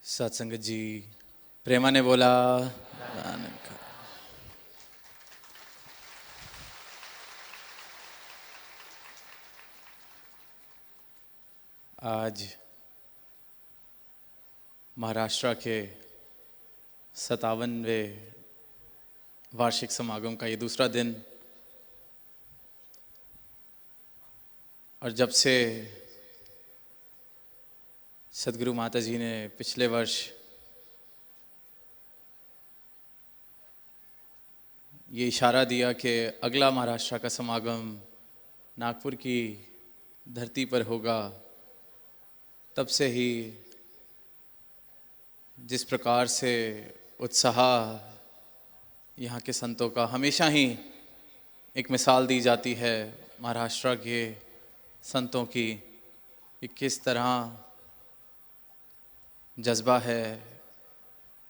सत्संगत जी, प्रेमा ने बोला। आज महाराष्ट्र के 57वें वार्षिक समागम का ये दूसरा दिन, और जब से सदगुरु माता जी ने पिछले वर्ष ये इशारा दिया कि अगला महाराष्ट्र का समागम नागपुर की धरती पर होगा, तब से ही जिस प्रकार से उत्साह यहाँ के संतों का हमेशा ही एक मिसाल दी जाती है महाराष्ट्र के संतों की, कि किस तरह जज्बा है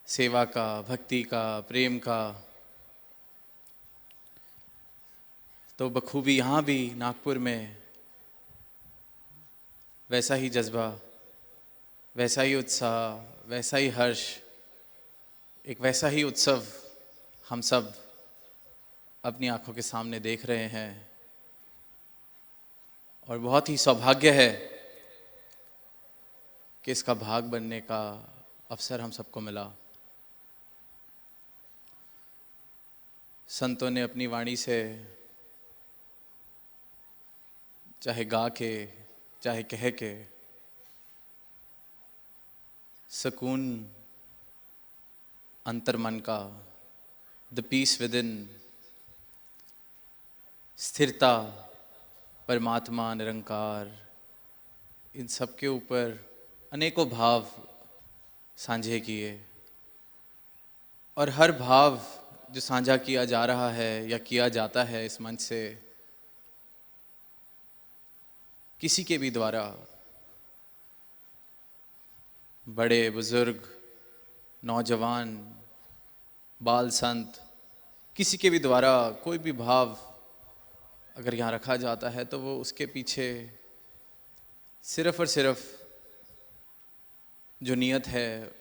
सेवा का, भक्ति का, प्रेम का। तो बखूबी यहाँ भी नागपुर में वैसा ही जज्बा, वैसा ही उत्साह, वैसा ही हर्ष, एक वैसा ही उत्सव हम सब अपनी आंखों के सामने देख रहे हैं। और बहुत ही सौभाग्य है कि इसका भाग बनने का अवसर हम सबको मिला। संतों ने अपनी वाणी से, चाहे गा के चाहे कह के, सुकून अंतर मन का, द पीस विद इन, स्थिरता, परमात्मा, निरंकार, इन सब के ऊपर अनेकों भाव साझे किए। और हर भाव जो साझा किया जा रहा है या किया जाता है इस मंच से, किसी के भी द्वारा, बड़े बुजुर्ग, नौजवान, बाल संत, किसी के भी द्वारा कोई भी भाव अगर यहाँ रखा जाता है तो वो उसके पीछे सिर्फ और सिर्फ जो नियत है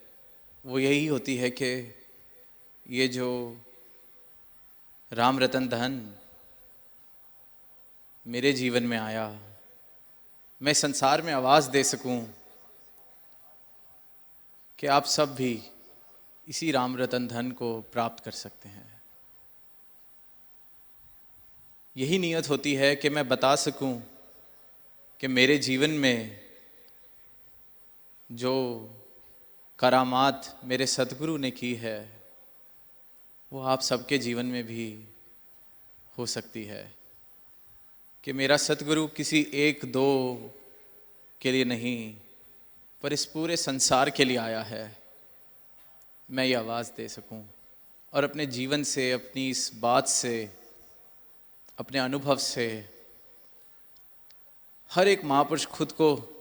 वो यही होती है कि ये जो राम रतन धन मेरे जीवन में आया, मैं संसार में आवाज़ दे सकूं कि आप सब भी इसी राम रतन धन को प्राप्त कर सकते हैं। यही नियत होती है कि मैं बता सकूं कि मेरे जीवन में जो करामात मेरे सतगुरु ने की है वो आप सबके जीवन में भी हो सकती है। कि मेरा सतगुरु किसी एक दो के लिए नहीं, पर इस पूरे संसार के लिए आया है। मैं ये आवाज़ दे सकूं और अपने जीवन से, अपनी इस बात से, अपने अनुभव से हर एक महापुरुष खुद को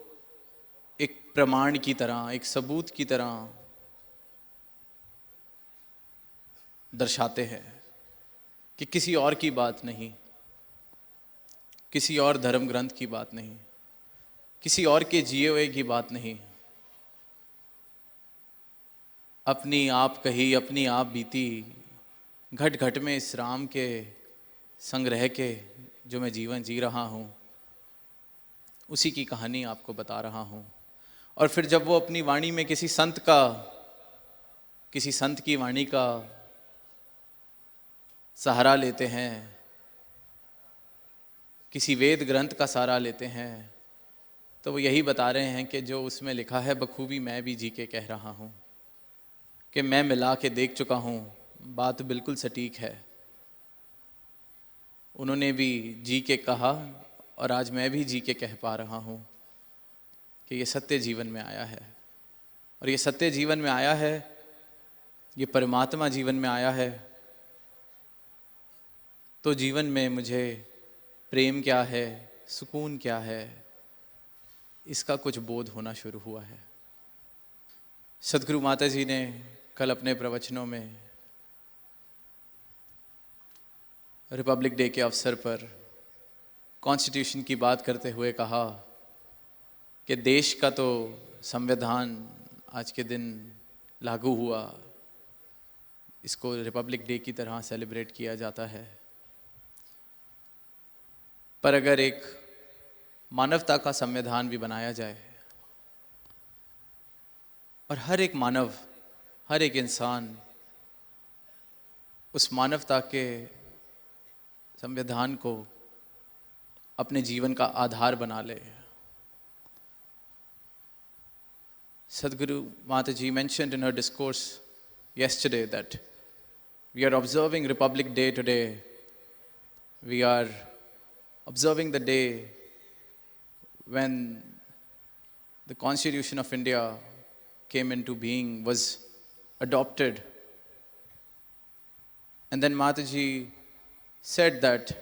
एक प्रमाण की तरह, एक सबूत की तरह दर्शाते हैं कि किसी और की बात नहीं, किसी और धर्म ग्रंथ की बात नहीं, किसी और के जिए हुए की बात नहीं, अपनी आप कही, अपनी आप बीती, घट घट में इस राम के संग रह के जो मैं जीवन जी रहा हूँ, उसी की कहानी आपको बता रहा हूँ। और फिर जब वो अपनी वाणी में किसी संत की वाणी का सहारा लेते हैं, किसी वेद ग्रंथ का सहारा लेते हैं, तो वो यही बता रहे हैं कि जो उसमें लिखा है बखूबी मैं भी जी के कह रहा हूँ, कि मैं मिला के देख चुका हूँ, बात बिल्कुल सटीक है। उन्होंने भी जी के कहा और आज मैं भी जी के कह पा रहा हूँ कि ये सत्य जीवन में आया है। और ये सत्य जीवन में आया है, ये परमात्मा जीवन में आया है, तो जीवन में मुझे प्रेम क्या है, सुकून क्या है, इसका कुछ बोध होना शुरू हुआ है। सदगुरु माता जी ने कल अपने प्रवचनों में रिपब्लिक डे के अवसर पर कॉन्स्टिट्यूशन की बात करते हुए कहा कि देश का तो संविधान आज के दिन लागू हुआ, इसको रिपब्लिक डे की तरह सेलिब्रेट किया जाता है। पर अगर एक मानवता का संविधान भी बनाया जाए और हर एक मानव, हर एक इंसान उस मानवता के संविधान को अपने जीवन का आधार बना ले। Sadhguru Mataji mentioned in her discourse yesterday that we are observing Republic Day today. We are observing the day when the Constitution of India came into being, was adopted. And then Mataji said that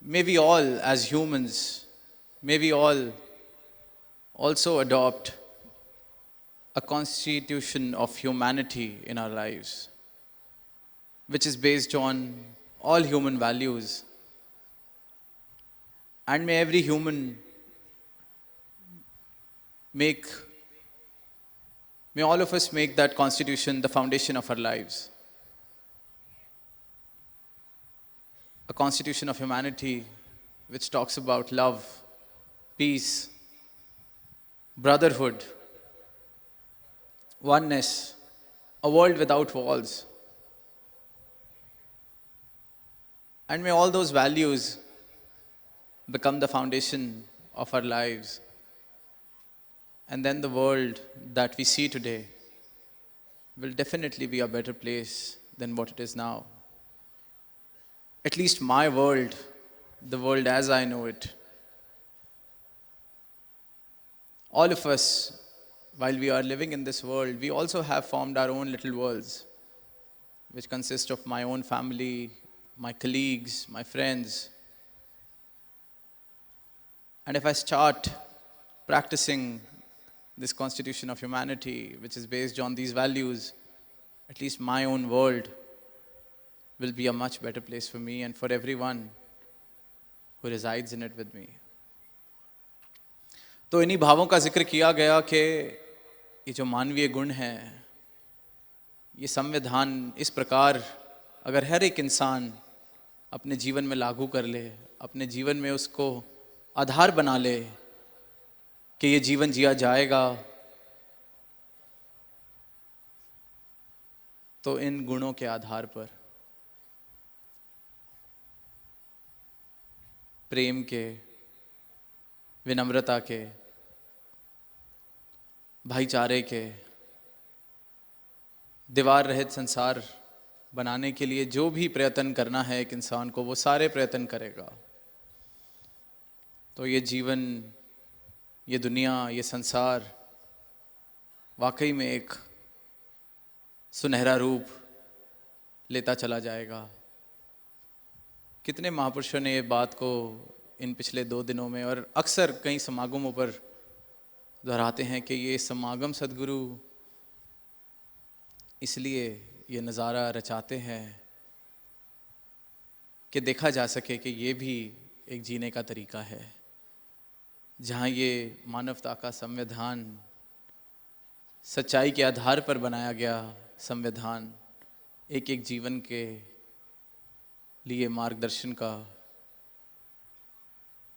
may we all, as humans, may we all also adopt a constitution of humanity in our lives, which is based on all human values. And may every human may all of us make that constitution the foundation of our lives. A constitution of humanity which talks about love, peace, brotherhood, oneness, a world without walls. And may all those values become the foundation of our lives. And then the world that we see today will definitely be a better place than what it is now. At least my world, the world as I know it. All of us, while we are living in this world, we also have formed our own little worlds, which consist of my own family, my colleagues, my friends. And if I start practicing this constitution of humanity, which is based on these values, at least my own world will be a much better place for me and for everyone who resides in it with me. तो इन्हीं भावों का जिक्र किया गया कि ये जो मानवीय गुण हैं, ये संविधान इस प्रकार अगर हर एक इंसान अपने जीवन में लागू कर ले, अपने जीवन में उसको आधार बना ले कि ये जीवन जिया जाएगा, तो इन गुणों के आधार पर प्रेम के, विनम्रता के, भाईचारे के, दीवार रहित संसार बनाने के लिए जो भी प्रयत्न करना है एक इंसान को, वो सारे प्रयत्न करेगा। तो ये जीवन, ये दुनिया, ये संसार वाकई में एक सुनहरा रूप लेता चला जाएगा। कितने महापुरुषों ने ये बात को इन पिछले 2 दिनों में और अक्सर कई समागमों पर दोहराते हैं कि ये समागम सद्गुरु इसलिए ये नज़ारा रचाते हैं कि देखा जा सके कि ये भी एक जीने का तरीका है, जहाँ ये मानवता का संविधान, सच्चाई के आधार पर बनाया गया संविधान एक एक जीवन के लिए मार्गदर्शन का,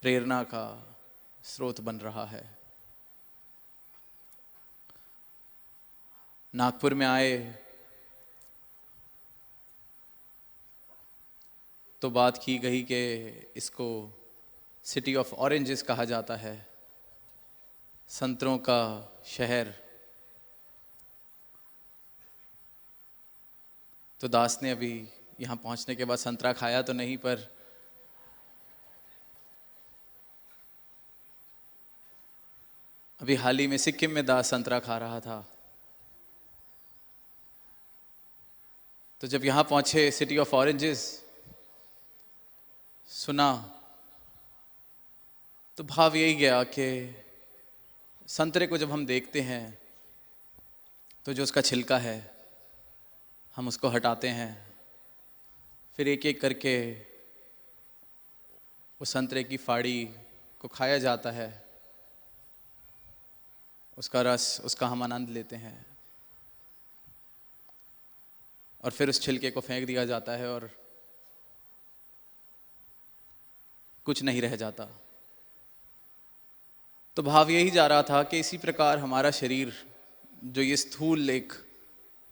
प्रेरणा का स्रोत बन रहा है। नागपुर में आए तो बात की गई कि इसको सिटी ऑफ ऑरेंजेस कहा जाता है, संतरों का शहर। तो दास ने अभी यहाँ पहुँचने के बाद संतरा खाया तो नहीं, पर अभी हाल ही में सिक्किम में दास संतरा खा रहा था। तो जब यहाँ पहुँचे, सिटी ऑफ ऑरेंजेस सुना, तो भाव यही गया कि संतरे को जब हम देखते हैं तो जो उसका छिलका है हम उसको हटाते हैं, फिर एक एक करके उस संतरे की फाड़ी को खाया जाता है। उसका रस, उसका हम आनंद लेते हैं, और फिर उस छिलके को फेंक दिया जाता है और कुछ नहीं रह जाता। तो भाव यही जा रहा था कि इसी प्रकार हमारा शरीर, जो ये स्थूल एक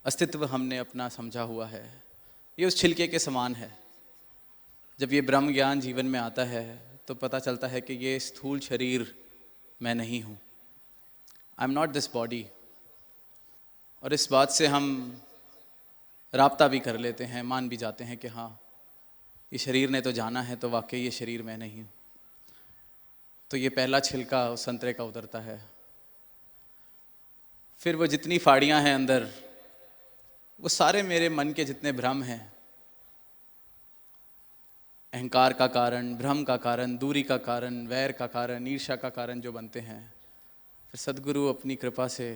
अस्तित्व हमने अपना समझा हुआ है, ये उस छिलके के समान है। जब ये ब्रह्म ज्ञान जीवन में आता है तो पता चलता है कि ये स्थूल शरीर मैं नहीं हूँ, I am not this body. और इस बात से हम राब्ता भी कर लेते हैं, मान भी जाते हैं कि हाँ, ये शरीर ने तो जाना है, तो वाकई ये शरीर मैं नहीं हूँ। तो ये पहला छिलका उस संतरे का उतरता है। फिर वो जितनी फाड़ियाँ हैं अंदर, वो सारे मेरे मन के जितने भ्रम हैं, अहंकार का कारण, भ्रम का कारण, दूरी का कारण, वैर का कारण, ईर्ष्या का कारण जो बनते हैं, फिर सद्गुरु अपनी कृपा से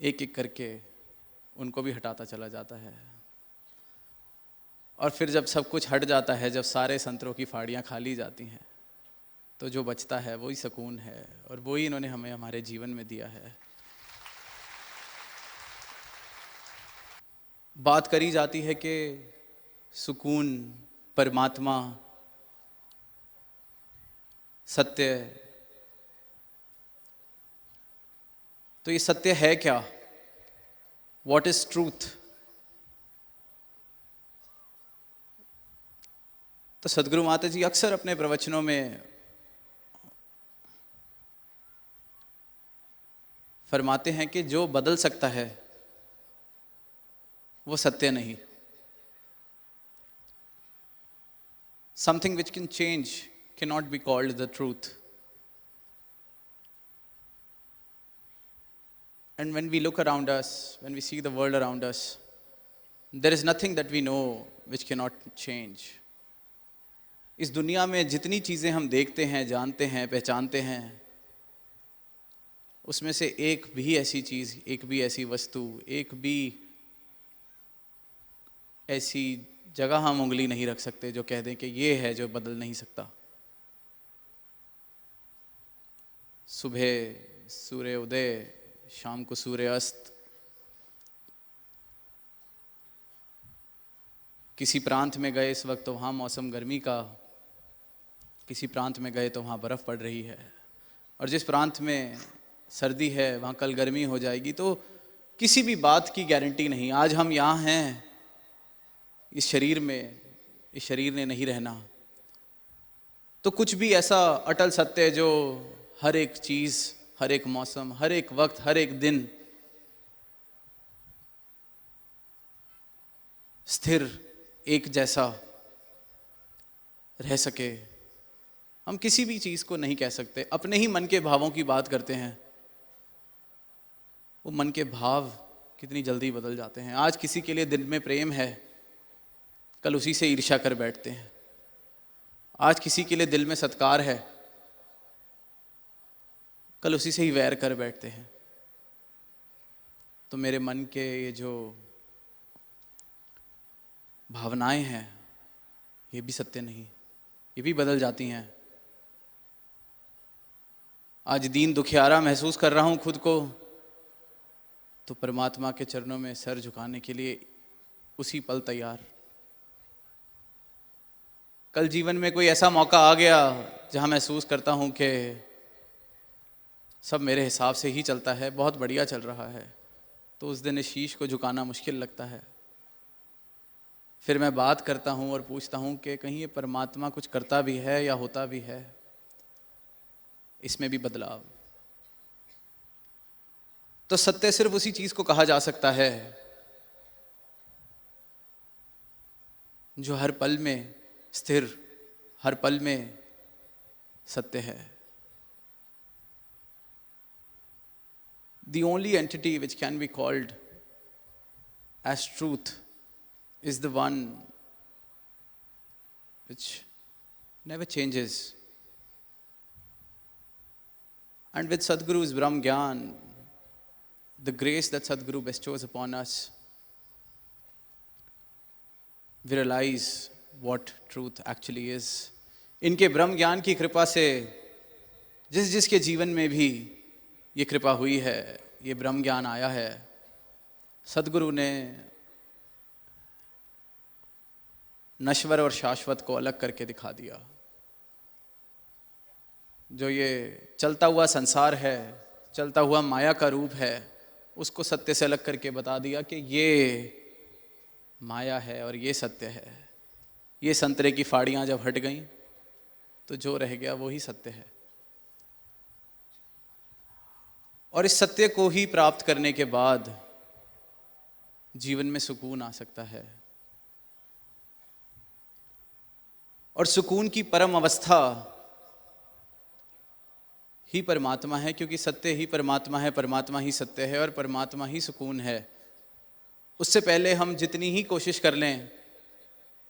एक एक करके उनको भी हटाता चला जाता है। और फिर जब सब कुछ हट जाता है, जब सारे संतरों की फाड़ियाँ खाली जाती हैं, तो जो बचता है वही सुकून है, और वही इन्होंने हमें हमारे जीवन में दिया है। बात करी जाती है कि सुकून, परमात्मा, सत्य, तो ये सत्य है क्या? What is truth? तो सदगुरु माता जी अक्सर अपने प्रवचनों में फरमाते हैं कि जो बदल सकता है वो सत्य नहीं। Something which can change cannot be called the truth. And when we look around us, when we see the world around us, there is nothing that we know which cannot change. इस दुनिया में जितनी चीज़ें हम देखते हैं, जानते हैं, पहचानते हैं, उसमें से एक भी ऐसी चीज़, एक भी ऐसी वस्तु, एक भी ऐसी जगह हम उंगली नहीं रख सकते जो कह दें कि ये है जो बदल नहीं सकता। सुबह सूर्य उदय, शाम को सूर्य अस्त। किसी प्रांत में गए इस वक्त तो वहाँ मौसम गर्मी का, किसी प्रांत में गए तो वहाँ बर्फ़ पड़ रही है, और जिस प्रांत में सर्दी है वहाँ कल गर्मी हो जाएगी। तो किसी भी बात की गारंटी नहीं। आज हम यहाँ हैं इस शरीर में, इस शरीर ने नहीं रहना। तो कुछ भी ऐसा अटल सत्य है जो हर एक चीज़, हर एक मौसम, हर एक वक्त, हर एक दिन स्थिर, एक जैसा रह सके, हम किसी भी चीज़ को नहीं कह सकते। अपने ही मन के भावों की बात करते हैं, वो मन के भाव कितनी जल्दी बदल जाते हैं। आज किसी के लिए दिल में प्रेम है, कल उसी से ईर्ष्या कर बैठते हैं। आज किसी के लिए दिल में सत्कार है, कल उसी से ही वैर कर बैठते हैं। तो मेरे मन के ये जो भावनाएं हैं, ये भी सत्य नहीं, ये भी बदल जाती हैं। आज दीन दुखियारा महसूस कर रहा हूँ खुद को, तो परमात्मा के चरणों में सर झुकाने के लिए उसी पल तैयार। कल जीवन में कोई ऐसा मौका आ गया जहाँ महसूस करता हूँ कि सब मेरे हिसाब से ही चलता है, बहुत बढ़िया चल रहा है, तो उस दिन इस शीश को झुकाना मुश्किल लगता है। फिर मैं बात करता हूँ और पूछता हूँ कि कहीं ये परमात्मा कुछ करता भी है या होता भी है, इसमें भी बदलाव। तो सत्य सिर्फ उसी चीज को कहा जा सकता है जो हर पल में स्थिर, हर पल में सत्य है। The only entity which can be called as truth is the one which never changes. And with Sadhguru's Brahm Gyan, the grace that Sadhguru bestows upon us, we realize what truth actually is. इनके ब्रह्म ज्ञान की कृपा से जिस जिसके जीवन में भी ये कृपा हुई है, ये ब्रह्म ज्ञान आया है। सद्गुरु ने नश्वर और शाश्वत को अलग करके दिखा दिया। जो ये चलता हुआ संसार है, चलता हुआ माया का रूप है, उसको सत्य से अलग करके बता दिया कि ये माया है और ये सत्य है। ये संतरे की फाड़ियाँ जब हट गईं तो जो रह गया वो ही सत्य है। और इस सत्य को ही प्राप्त करने के बाद जीवन में सुकून आ सकता है। और सुकून की परम अवस्था ही परमात्मा है, क्योंकि सत्य ही परमात्मा है, परमात्मा ही सत्य है और परमात्मा ही सुकून है। उससे पहले हम जितनी ही कोशिश कर लें,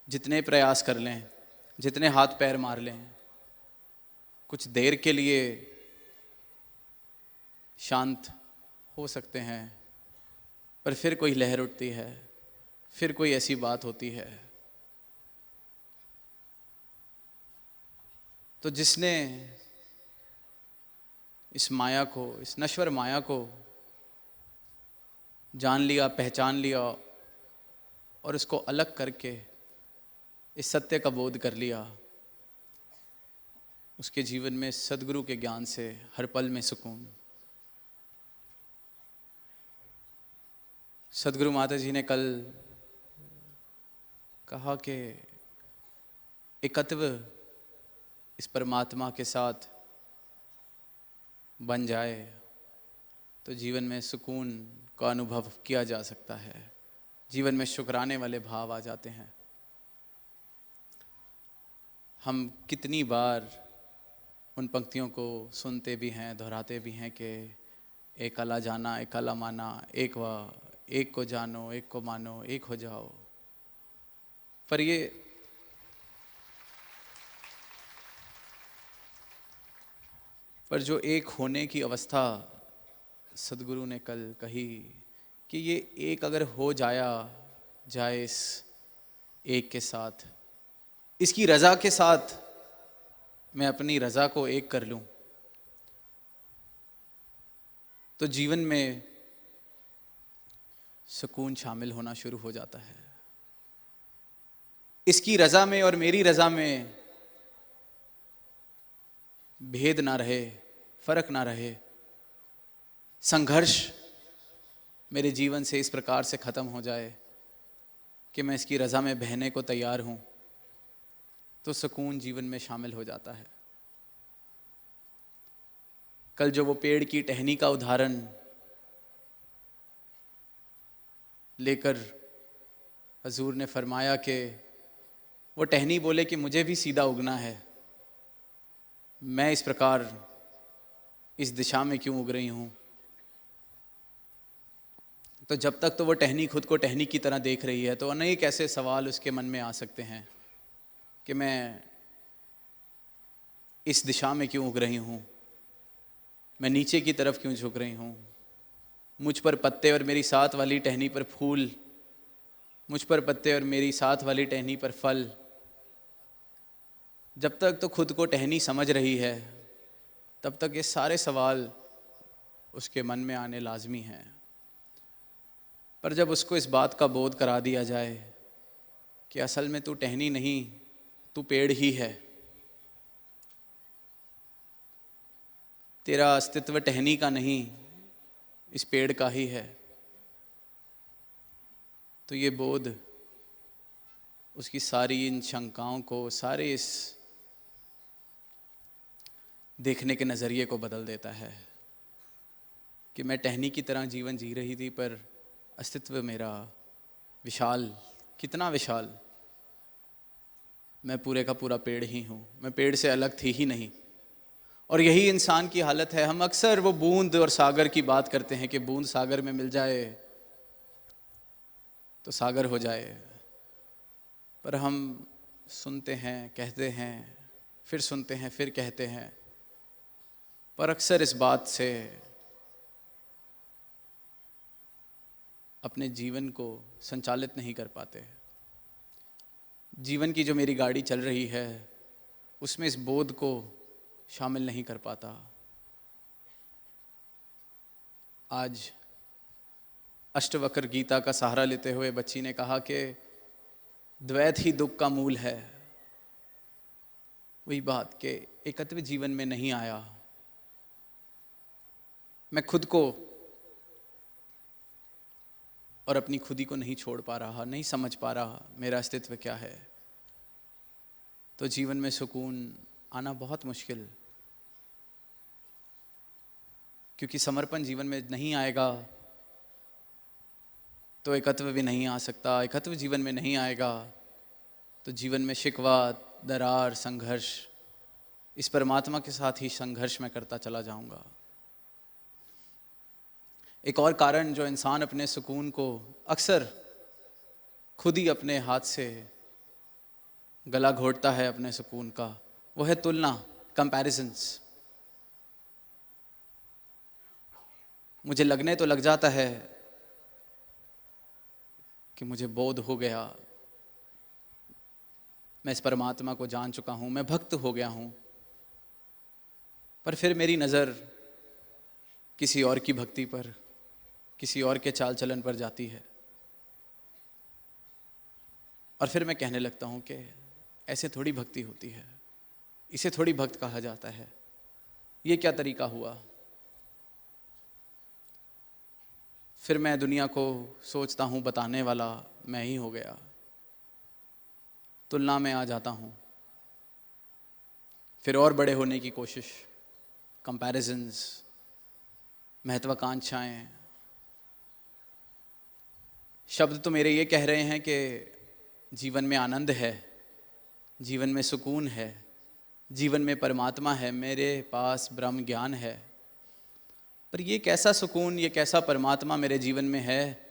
जितने प्रयास कर लें, जितने हाथ पैर मार लें, कुछ देर के लिए शांत हो सकते हैं, पर फिर कोई लहर उठती है, फिर कोई ऐसी बात होती है। तो जिसने इस माया को, इस नश्वर माया को जान लिया, पहचान लिया और उसको अलग करके इस सत्य का बोध कर लिया, उसके जीवन में सद्गुरु के ज्ञान से हर पल में सुकून। सद्गुरु माता जी ने कल कहा कि एकत्व इस परमात्मा के साथ बन जाए तो जीवन में सुकून का अनुभव किया जा सकता है, जीवन में शुक्राने वाले भाव आ जाते हैं। हम कितनी बार उन पंक्तियों को सुनते भी हैं, दोहराते भी हैं कि एक अला जाना, एक अला माना, एक को जानो, एक को मानो, एक हो जाओ। पर जो एक होने की अवस्था सद्गुरु ने कल कही कि ये एक अगर हो जाए इस एक के साथ, इसकी रज़ा के साथ मैं अपनी रज़ा को एक कर लूं, तो जीवन में सुकून शामिल होना शुरू हो जाता है। इसकी रज़ा में और मेरी रज़ा में भेद ना रहे, फर्क ना रहे, संघर्ष मेरे जीवन से इस प्रकार से ख़त्म हो जाए कि मैं इसकी रज़ा में बहने को तैयार हूँ, तो सुकून जीवन में शामिल हो जाता है। कल जो वो पेड़ की टहनी का उदाहरण लेकर हजूर ने फरमाया कि वो टहनी बोले कि मुझे भी सीधा उगना है, मैं इस प्रकार इस दिशा में क्यों उग रही हूँ। तो जब तक तो वो टहनी खुद को टहनी की तरह देख रही है, तो अनेक ऐसे सवाल उसके मन में आ सकते हैं कि मैं इस दिशा में क्यों उग रही हूँ, मैं नीचे की तरफ क्यों झुक रही हूँ, मुझ पर पत्ते और मेरी साथ वाली टहनी पर फूल, मुझ पर पत्ते और मेरी साथ वाली टहनी पर फल। जब तक तो खुद को टहनी समझ रही है, तब तक ये सारे सवाल उसके मन में आने लाजमी हैं। पर जब उसको इस बात का बोध करा दिया जाए कि असल में तू टहनी नहीं, तू पेड़ ही है, तेरा अस्तित्व टहनी का नहीं, इस पेड़ का ही है, तो ये बोध उसकी सारी इन शंकाओं को, सारे इस देखने के नज़रिए को बदल देता है कि मैं टहनी की तरह जीवन जी रही थी, पर अस्तित्व मेरा विशाल, कितना विशाल, मैं पूरे का पूरा पेड़ ही हूँ, मैं पेड़ से अलग थी ही नहीं। और यही इंसान की हालत है। हम अक्सर वो बूंद और सागर की बात करते हैं कि बूंद सागर में मिल जाए तो सागर हो जाए, पर हम सुनते हैं, कहते हैं, फिर सुनते हैं, फिर कहते हैं, पर अक्सर इस बात से अपने जीवन को संचालित नहीं कर पाते। जीवन की जो मेरी गाड़ी चल रही है उसमें इस बोध को शामिल नहीं कर पाता। आज अष्टवक्र गीता का सहारा लेते हुए बच्ची ने कहा कि द्वैत ही दुख का मूल है। वही बात कि एकत्व जीवन में नहीं आया, मैं खुद को और अपनी खुदी को नहीं छोड़ पा रहा, नहीं समझ पा रहा मेरा अस्तित्व क्या है, तो जीवन में सुकून आना बहुत मुश्किल। क्योंकि समर्पण जीवन में नहीं आएगा तो एकत्व भी नहीं आ सकता, एकत्व जीवन में नहीं आएगा तो जीवन में शिकवा, दरार, संघर्ष, इस परमात्मा के साथ ही संघर्ष में करता चला जाऊंगा। एक और कारण जो इंसान अपने सुकून को अक्सर खुद ही अपने हाथ से गला घोटता है अपने सुकून का, वो है तुलना, कंपैरिजंस। मुझे लगने तो लग जाता है कि मुझे बोध हो गया, मैं इस परमात्मा को जान चुका हूँ, मैं भक्त हो गया हूँ, पर फिर मेरी नज़र किसी और की भक्ति पर, किसी और के चाल चलन पर जाती है और फिर मैं कहने लगता हूँ कि ऐसे थोड़ी भक्ति होती है, इसे थोड़ी भक्त कहा जाता है, ये क्या तरीका हुआ। फिर मैं दुनिया को सोचता हूँ बताने वाला मैं ही हो गया, तुलना में आ जाता हूँ, फिर और बड़े होने की कोशिश, कंपैरिजंस, महत्वाकांक्षाएं। शब्द तो मेरे ये कह रहे हैं कि जीवन में आनंद है, जीवन में सुकून है, जीवन में परमात्मा है, मेरे पास ब्रह्म ज्ञान है, पर ये कैसा सुकून, ये कैसा परमात्मा मेरे जीवन में है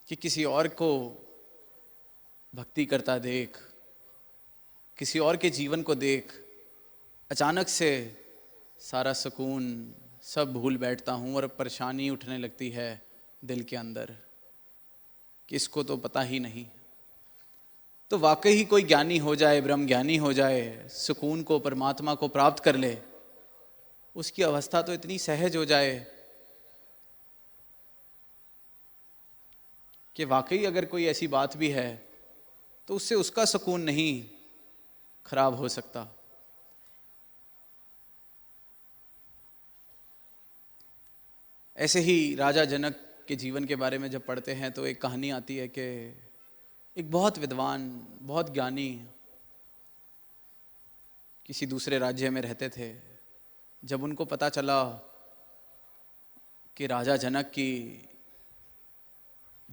कि किसी और को भक्ति करता देख, किसी और के जीवन को देख, अचानक से सारा सुकून सब भूल बैठता हूँ और परेशानी उठने लगती है दिल के अंदर कि इसको तो पता ही नहीं। तो वाकई ही कोई ज्ञानी हो जाए, ब्रह्म ज्ञानी हो जाए, सुकून को, परमात्मा को प्राप्त कर ले, उसकी अवस्था तो इतनी सहज हो जाए कि वाकई अगर कोई ऐसी बात भी है तो उससे उसका सुकून नहीं खराब हो सकता। ऐसे ही राजा जनक के जीवन के बारे में जब पढ़ते हैं तो एक कहानी आती है कि एक बहुत विद्वान, बहुत ज्ञानी किसी दूसरे राज्य में रहते थे। जब उनको पता चला कि राजा जनक की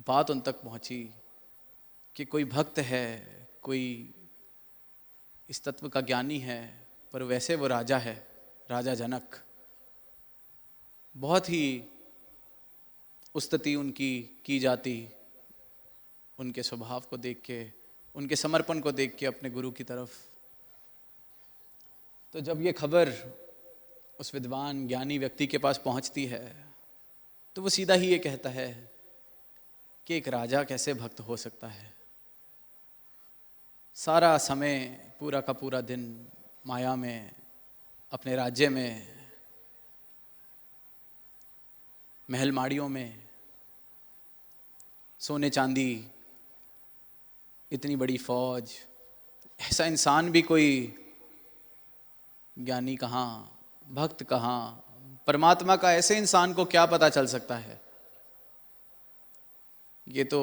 बात उन तक पहुंची कि कोई भक्त है, कोई इस तत्व का ज्ञानी है, पर वैसे वो राजा है, राजा जनक, बहुत ही उस्तति उनकी की जाती उनके स्वभाव को देख के, उनके समर्पण को देख के अपने गुरु की तरफ। तो जब ये खबर उस विद्वान ज्ञानी व्यक्ति के पास पहुंचती है तो वो सीधा ही ये कहता है कि एक राजा कैसे भक्त हो सकता है। सारा समय, पूरा का पूरा दिन माया में, अपने राज्य में, महल माड़ियों में, सोने चांदी, इतनी बड़ी फौज, ऐसा इंसान भी कोई ज्ञानी कहाँ, भक्त कहाँ, परमात्मा का ऐसे इंसान को क्या पता चल सकता है। ये तो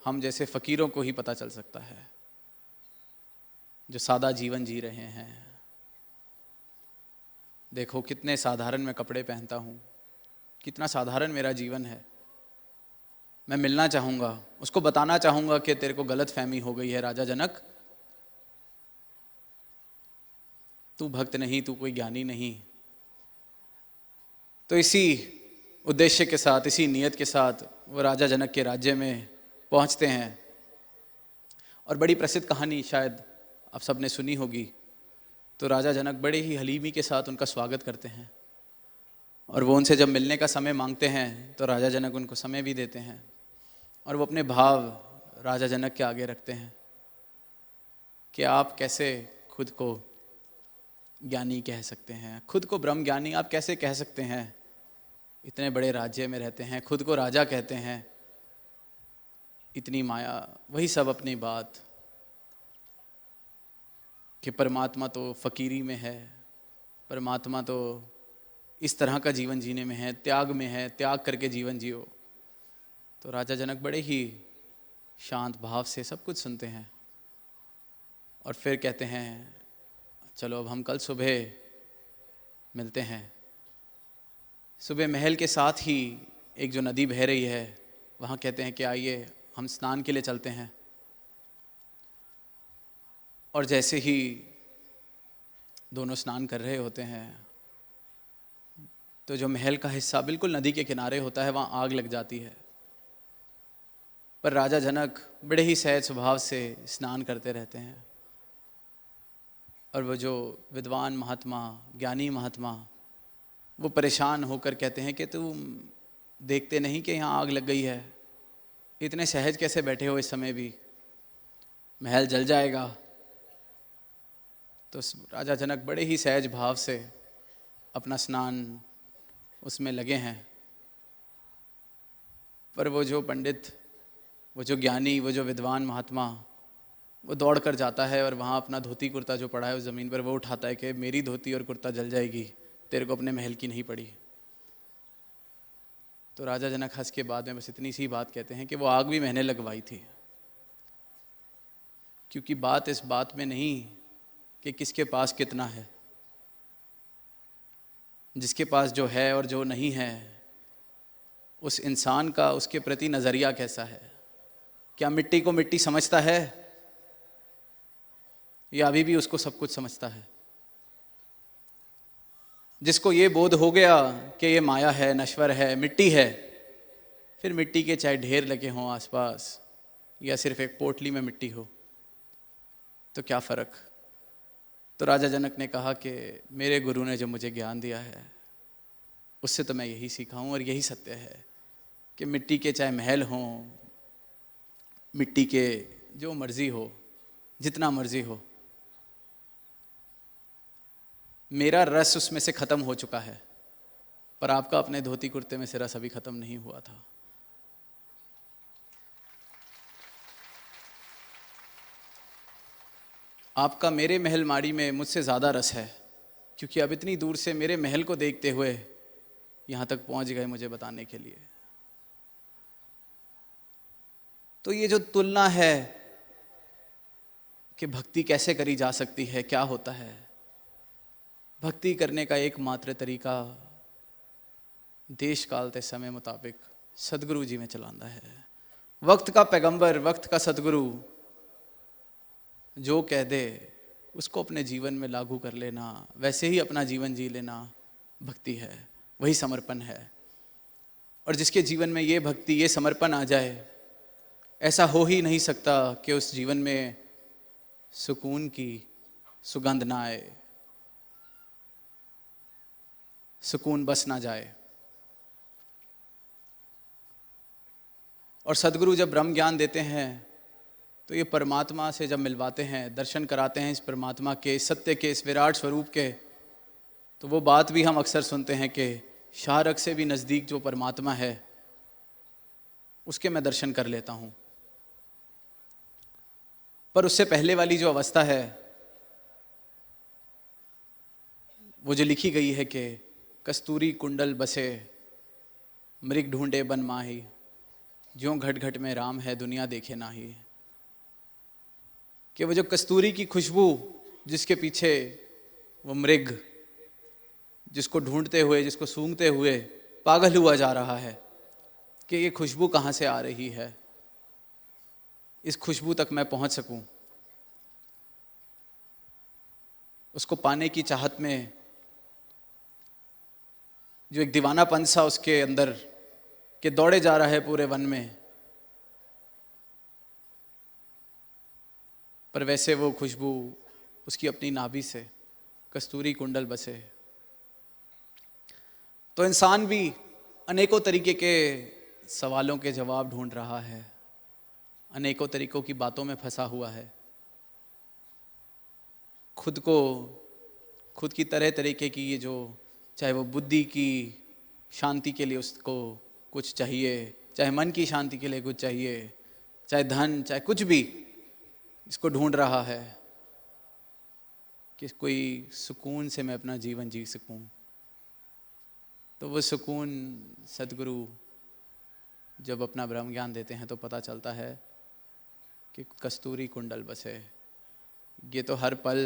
हम जैसे फकीरों को ही पता चल सकता है जो सादा जीवन जी रहे हैं। देखो कितने साधारण मैं कपड़े पहनता हूँ, कितना साधारण मेरा जीवन है। मैं मिलना चाहूँगा, उसको बताना चाहूँगा कि तेरे को गलत फहमी हो गई है राजा जनक, तू भक्त नहीं, तू कोई ज्ञानी नहीं। तो इसी उद्देश्य के साथ, इसी नियत के साथ वो राजा जनक के राज्य में पहुँचते हैं। और बड़ी प्रसिद्ध कहानी शायद आप सबने सुनी होगी। तो राजा जनक बड़े ही हलीमी के साथ उनका स्वागत करते हैं और वो उनसे जब मिलने का समय मांगते हैं तो राजा जनक उनको समय भी देते हैं और वो अपने भाव राजा जनक के आगे रखते हैं कि आप कैसे खुद को ज्ञानी कह सकते हैं, खुद को ब्रह्म ज्ञानी आप कैसे कह सकते हैं? इतने बड़े राज्य में रहते हैं, खुद को राजा कहते हैं, इतनी माया, वही सब अपनी बात कि परमात्मा तो फकीरी में है, परमात्मा तो इस तरह का जीवन जीने में है, त्याग में है, त्याग करके जीवन जियो। तो राजा जनक बड़े ही शांत भाव से सब कुछ सुनते हैं और फिर कहते हैं चलो अब हम कल सुबह मिलते हैं। सुबह महल के साथ ही एक जो नदी बह रही है वहाँ कहते हैं कि आइए हम स्नान के लिए चलते हैं। और जैसे ही दोनों स्नान कर रहे होते हैं तो जो महल का हिस्सा बिल्कुल नदी के किनारे होता है वहाँ आग लग जाती है। पर राजा जनक बड़े ही सहज स्वभाव से स्नान करते रहते हैं और वो जो विद्वान महात्मा, ज्ञानी महात्मा, वो परेशान होकर कहते हैं कि तुम देखते नहीं कि यहाँ आग लग गई है, इतने सहज कैसे बैठे हो, इस समय भी महल जल जाएगा। तो राजा जनक बड़े ही सहज भाव से अपना स्नान उसमें लगे हैं। पर वो जो पंडित, वो जो ज्ञानी, वो जो विद्वान महात्मा, वो दौड़ कर जाता है और वहाँ अपना धोती कुर्ता जो पड़ा है उस ज़मीन पर वो उठाता है कि मेरी धोती और कुर्ता जल जाएगी, तेरे को अपने महल की नहीं पड़ी। तो राजा जनक हंस के बाद में बस इतनी सी बात कहते हैं कि वो आग भी मैंने लगवाई थी, क्योंकि बात इस बात में नहीं कि किसके पास कितना है, जिसके पास जो है और जो नहीं है उस इंसान का उसके प्रति नज़रिया कैसा है। क्या मिट्टी को मिट्टी समझता है या अभी भी उसको सब कुछ समझता है? जिसको ये बोध हो गया कि ये माया है, नश्वर है, मिट्टी है, फिर मिट्टी के चाहे ढेर लगे हों आसपास या सिर्फ एक पोटली में मिट्टी हो तो क्या फ़र्क। तो राजा जनक ने कहा कि मेरे गुरु ने जो मुझे ज्ञान दिया है उससे तो मैं यही सीखा हूँ और यही सत्य है कि मिट्टी के चाहे महल हों, मिट्टी के जो मर्जी हो, जितना मर्जी हो, मेरा रस उसमें से ख़त्म हो चुका है, पर आपका अपने धोती कुर्ते में से रस अभी ख़त्म नहीं हुआ था। आपका मेरे महल माड़ी में मुझसे ज़्यादा रस है, क्योंकि अब इतनी दूर से मेरे महल को देखते हुए यहाँ तक पहुँच गए मुझे बताने के लिए। तो ये जो तुलना है कि भक्ति कैसे करी जा सकती है, क्या होता है, भक्ति करने का एकमात्र तरीका देश काल ते समय मुताबिक सदगुरु जी में चलाना है। वक्त का पैगंबर, वक्त का सदगुरु जो कह दे उसको अपने जीवन में लागू कर लेना, वैसे ही अपना जीवन जी लेना भक्ति है, वही समर्पण है। और जिसके जीवन में ये भक्ति, ये समर्पण आ जाए, ऐसा हो ही नहीं सकता कि उस जीवन में सुकून की सुगंध ना आए, सुकून बस ना जाए। और सदगुरु जब ब्रह्म ज्ञान देते हैं तो ये परमात्मा से जब मिलवाते हैं, दर्शन कराते हैं इस परमात्मा के, सत्य के, इस विराट स्वरूप के, तो वो बात भी हम अक्सर सुनते हैं कि शाहरग से भी नज़दीक जो परमात्मा है उसके मैं दर्शन कर लेता हूँ। पर उससे पहले वाली जो अवस्था है वो जो लिखी गई है कि कस्तूरी कुंडल बसे मृग ढूंढे बन माही, ज्यों घट घट में राम है दुनिया देखे नाही। कि वो जो कस्तूरी की खुशबू जिसके पीछे वो मृग जिसको ढूंढते हुए, जिसको सूंघते हुए पागल हुआ जा रहा है कि ये खुशबू कहाँ से आ रही है, इस खुशबू तक मैं पहुँच सकूं, उसको पाने की चाहत में जो एक दीवानापन सा उसके अंदर के दौड़े जा रहा है पूरे वन में, पर वैसे वो खुशबू उसकी अपनी नाभि से कस्तूरी कुंडल बसे। तो इंसान भी अनेकों तरीके के सवालों के जवाब ढूंढ रहा है, अनेकों तरीकों की बातों में फंसा हुआ है, खुद को खुद की तरह तरीके की ये जो, चाहे वो बुद्धि की शांति के लिए उसको कुछ चाहिए, चाहे मन की शांति के लिए कुछ चाहिए, चाहे धन, चाहे कुछ भी, इसको ढूंढ रहा है कि कोई सुकून से मैं अपना जीवन जी सकूं। तो वो सुकून सद्गुरु जब अपना ब्रह्म ज्ञान देते हैं तो पता चलता है कि कस्तूरी कुंडल बसे। ये तो हर पल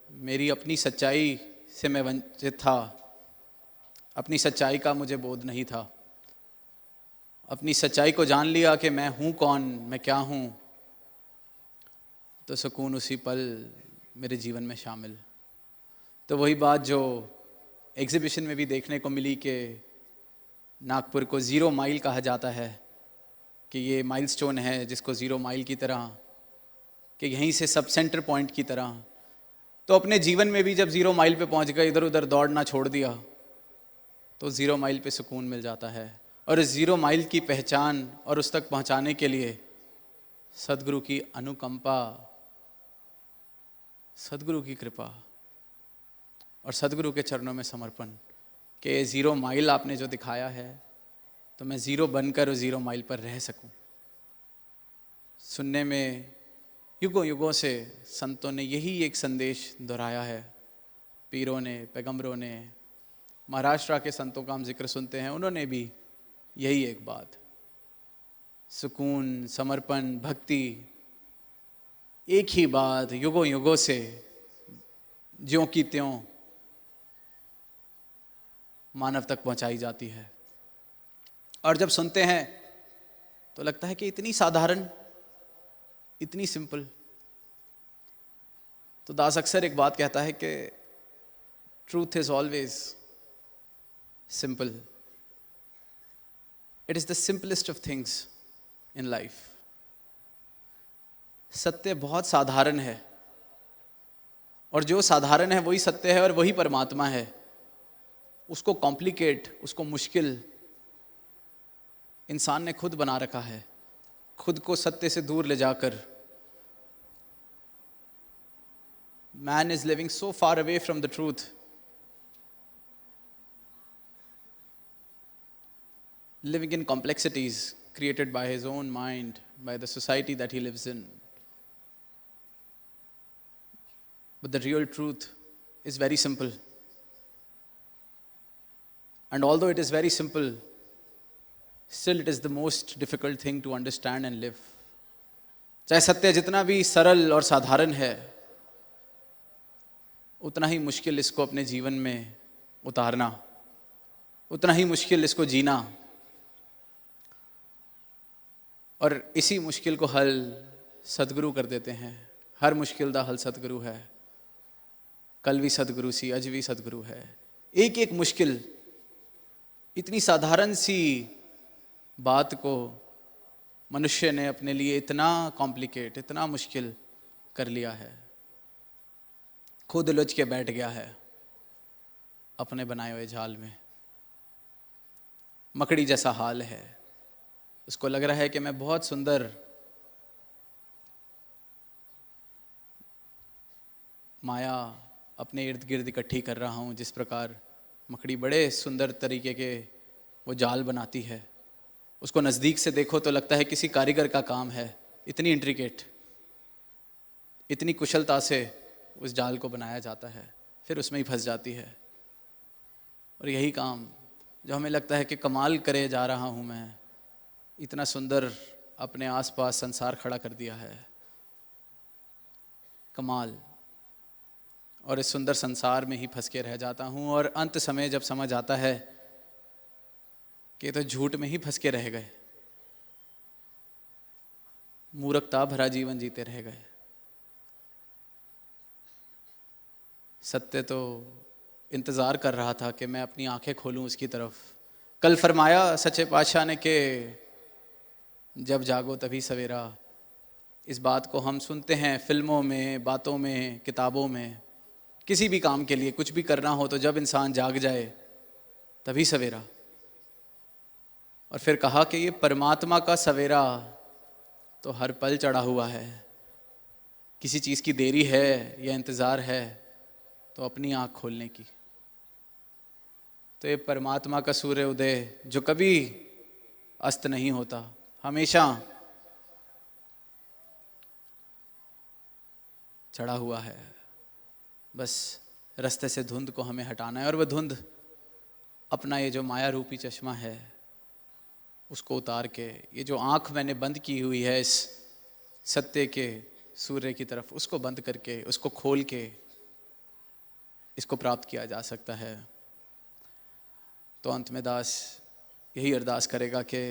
मेरी अपनी सच्चाई से मैं वंचित था, अपनी सच्चाई का मुझे बोध नहीं था। अपनी सच्चाई को जान लिया कि मैं हूँ कौन, मैं क्या हूँ, तो सुकून उसी पल मेरे जीवन में शामिल। तो वही बात जो एग्जीबिशन में भी देखने को मिली कि नागपुर को 0 माइल कहा जाता है, कि ये माइलस्टोन है जिसको 0 माइल की तरह, कि यहीं से सब सेंटर पॉइंट की तरह। तो अपने जीवन में भी जब 0 माइल पे पहुंच गए, इधर उधर दौड़ना छोड़ दिया, तो 0 माइल पे सुकून मिल जाता है। और इस 0 माइल की पहचान और उस तक पहुंचाने के लिए सद्गुरु की अनुकंपा, सद्गुरु की कृपा और सद्गुरु के चरणों में समर्पण, कि ये 0 माइल आपने जो दिखाया है, तो मैं 0 बनकर उस 0 माइल पर रह सकूं। सुनने में युगों युगों से संतों ने यही एक संदेश दोहराया है, पीरों ने, पैगंबरों ने, महाराष्ट्र के संतों का हम जिक्र सुनते हैं, उन्होंने भी यही एक बात, सुकून, समर्पण, भक्ति, एक ही बात युगों युगों से ज्यों की त्यों मानव तक पहुंचाई जाती है। और जब सुनते हैं तो लगता है कि इतनी साधारण, इतनी सिंपल। तो दास अक्सर एक बात कहता है कि truth is always simple, it is the simplest of things in life. सत्य बहुत साधारण है, और जो साधारण है वही सत्य है और वही परमात्मा है। उसको कॉम्प्लिकेट, उसको मुश्किल इंसान ने खुद बना रखा है, खुद को सत्य से दूर ले जाकर। Man is living so far away from the truth, living in complexities created by his own mind, by the society that he lives in. But the real truth is very simple. And although it is very simple, still it is the most difficult thing to understand and live. चाहे सत्य जितना भी सरल और साधारण है, उतना ही मुश्किल इसको अपने जीवन में उतारना, उतना ही मुश्किल इसको जीना। और इसी मुश्किल को हल सतगुरु कर देते हैं। हर मुश्किल का हल सतगुरु है। कल भी सतगुरु सी, अज भी सतगुरु है। एक एक मुश्किल, इतनी साधारण सी बात को मनुष्य ने अपने लिए इतना कॉम्प्लिकेट, इतना मुश्किल कर लिया है, खुद उलझ के बैठ गया है अपने बनाए हुए जाल में। मकड़ी जैसा हाल है। उसको लग रहा है कि मैं बहुत सुंदर माया अपने इर्द गिर्द इकट्ठी कर रहा हूँ, जिस प्रकार मकड़ी बड़े सुंदर तरीके के वो जाल बनाती है। उसको नज़दीक से देखो तो लगता है किसी कारीगर का काम है, इतनी इंट्रिकेट, इतनी कुशलता से उस जाल को बनाया जाता है, फिर उसमें ही फंस जाती है। और यही काम जो हमें लगता है कि कमाल करे जा रहा हूँ मैं, इतना सुंदर अपने आसपास संसार खड़ा कर दिया है, कमाल, और इस सुंदर संसार में ही फंस के रह जाता हूँ। और अंत समय जब समझ आता है कि तो झूठ में ही फंस के रह गए, मूर्खता भरा जीवन जीते रह गए। सत्य तो इंतज़ार कर रहा था कि मैं अपनी आंखें खोलूं उसकी तरफ। कल फरमाया सच्चे पातशाह ने कि जब जागो तभी सवेरा। इस बात को हम सुनते हैं फिल्मों में, बातों में, किताबों में। किसी भी काम के लिए कुछ भी करना हो तो जब इंसान जाग जाए तभी सवेरा। और फिर कहा कि ये परमात्मा का सवेरा तो हर पल चढ़ा हुआ है। किसी चीज़ की देरी है या इंतज़ार है तो अपनी आँख खोलने की। तो ये परमात्मा का सूर्य उदय जो कभी अस्त नहीं होता, हमेशा चढ़ा हुआ है। बस रास्ते से धुंध को हमें हटाना है, और वह धुंध अपना ये जो माया रूपी चश्मा है उसको उतार के, ये जो आँख मैंने बंद की हुई है इस सत्य के सूर्य की तरफ, उसको बंद करके, उसको खोल के इसको प्राप्त किया जा सकता है। तो अंत में दास यही अरदास करेगा कि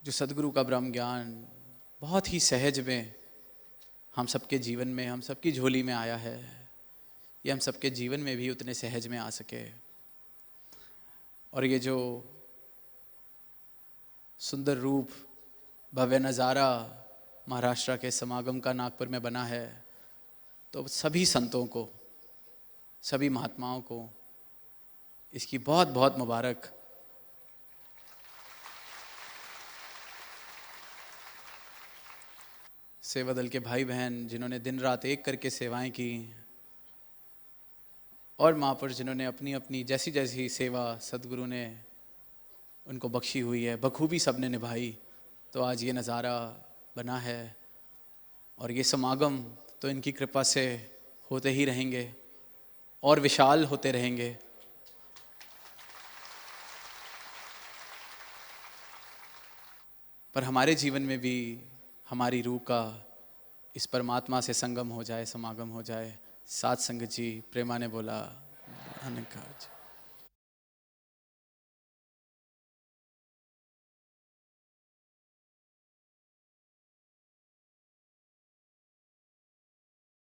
जो सदगुरु का ब्रह्म ज्ञान बहुत ही सहज में हम सबके जीवन में, हम सबकी झोली में आया है, ये हम सबके जीवन में भी उतने सहज में आ सके। और ये जो सुंदर रूप, भव्य नज़ारा महाराष्ट्र के समागम का नागपुर में बना है, तो सभी संतों को, सभी महात्माओं को इसकी बहुत बहुत मुबारक। सेवा दल के भाई बहन जिन्होंने दिन रात एक करके सेवाएं की, और महापुरुष जिन्होंने अपनी अपनी जैसी जैसी सेवा सदगुरु ने उनको बख्शी हुई है बखूबी सबने निभाई, तो आज ये नज़ारा बना है। और ये समागम तो इनकी कृपा से होते ही रहेंगे और विशाल होते रहेंगे। पर हमारे जीवन में भी हमारी रूह का इस परमात्मा से संगम हो जाए, समागम हो जाए। साथ संगत जी प्रेमा ने बोला धन्यवाद।